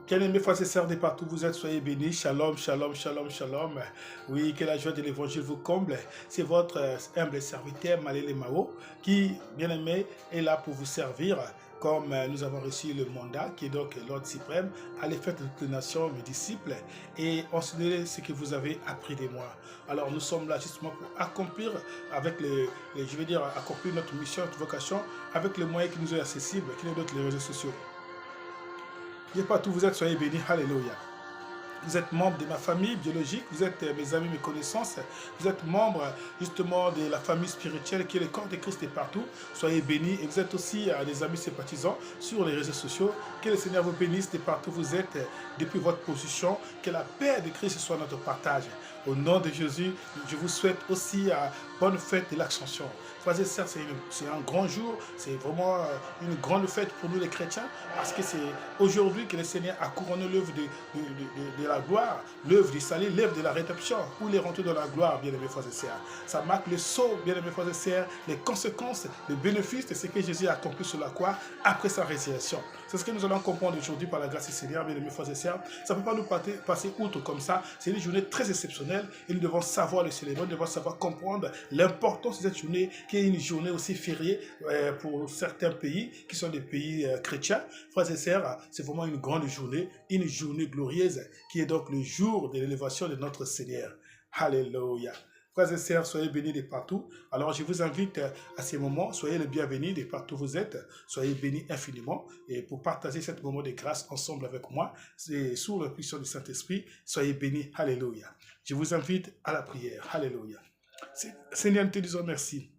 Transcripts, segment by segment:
Bien-aimés frères et sœurs de partout, vous êtes, soyez bénis. Shalom, shalom, shalom, shalom. Oui, que la joie de l'évangile vous comble. C'est votre humble serviteur, Malélé Mao, qui, bien-aimé, est là pour vous servir. Comme nous avons reçu le mandat, qui est donc l'ordre suprême, allez faire de toutes les nations, mes disciples, et enseigner ce que vous avez appris de moi. Alors, nous sommes là justement pour accomplir avec je vais dire, accomplir notre mission, notre vocation, avec les moyens qui nous sont accessibles, qui nous donnent les réseaux sociaux. Je sais pas tout, vous êtes, soyez bénis, alléluia. Vous êtes membre de ma famille biologique, vous êtes mes amis, mes connaissances, vous êtes membre justement de la famille spirituelle qui est le corps de Christ et partout. Soyez bénis et vous êtes aussi des amis sympathisants sur les réseaux sociaux. Que le Seigneur vous bénisse de partout où vous êtes depuis votre position. Que la paix de Christ soit notre partage. Au nom de Jésus, je vous souhaite aussi bonne fête de l'Ascension. Frères et sœurs, c'est un grand jour, c'est vraiment une grande fête pour nous les chrétiens, parce que c'est aujourd'hui que le Seigneur a couronné l'œuvre de la gloire, l'œuvre du salut, l'œuvre de la rédemption, pour les rentrer dans la gloire, bien-aimés frères et sœurs. Ça marque le saut, bien-aimés frères et sœurs, les conséquences, les bénéfices de ce que Jésus a accompli sur la croix après sa résurrection. C'est ce que nous allons comprendre aujourd'hui par la grâce du Seigneur, bien-aimés frères et sœurs. Ça ne peut pas nous passer outre comme ça. C'est une journée très exceptionnelle et nous devons savoir le célébrer, nous devons savoir comprendre l'importance de cette journée, qui est une journée aussi fériée pour certains pays qui sont des pays chrétiens. Frères et sœurs, c'est vraiment une grande journée, une journée glorieuse qui est donc le jour de l'élévation de notre Seigneur. Alléluia. Frères et sœurs, soyez bénis de partout. Alors, je vous invite à ces moments, soyez les bienvenus de partout où vous êtes. Soyez bénis infiniment. Et pour partager ce moment de grâce ensemble avec moi, c'est sous la puissance du Saint-Esprit, soyez bénis. Alléluia. Je vous invite à la prière. Alléluia. Seigneur, nous te disons merci.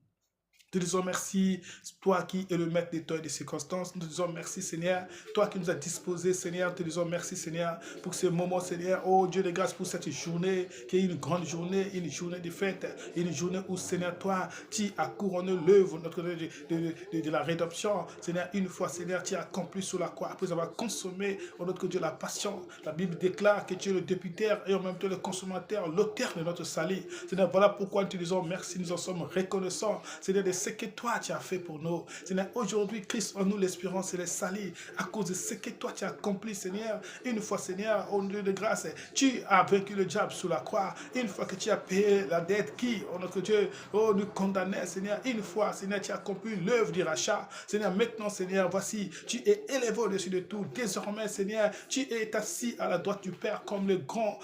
Nous te disons merci, toi qui es le maître des temps et des circonstances. Nous te disons merci, Seigneur. Toi qui nous as disposés, Seigneur. Nous te disons merci, Seigneur, pour ce moment, Seigneur. Oh Dieu de grâce, pour cette journée, qui est une grande journée, une journée de fête, une journée où, Seigneur, toi, tu as couronné l'œuvre de la rédemption. Seigneur, une fois, Seigneur, tu as accompli sur la croix, après avoir consommé, oh notre Dieu, la passion. La Bible déclare que tu es le député et en même temps le consommateur, l'auteur de notre salut. Seigneur, voilà pourquoi nous te disons merci, nous en sommes reconnaissants, Seigneur, de ce que toi tu as fait pour nous. Seigneur, aujourd'hui, Christ en nous l'espérance et le salut à cause de ce que toi tu as accompli, Seigneur. Une fois, Seigneur, au lieu de grâce, tu as vaincu le diable sous la croix. Une fois que tu as payé la dette qui, oh notre Dieu, oh, nous condamnait, Seigneur. Une fois, Seigneur, tu as accompli l'œuvre du rachat. Seigneur, maintenant, Seigneur, voici, tu es élevé au-dessus de tout. Désormais, Seigneur, tu es assis à la droite du Père comme le grand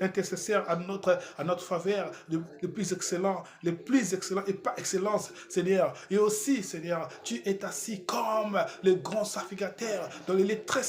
intercesseur à notre faveur, le plus excellent et pas excellence, Seigneur. Et aussi, Seigneur, tu es assis comme le grand sacrificateur dans les très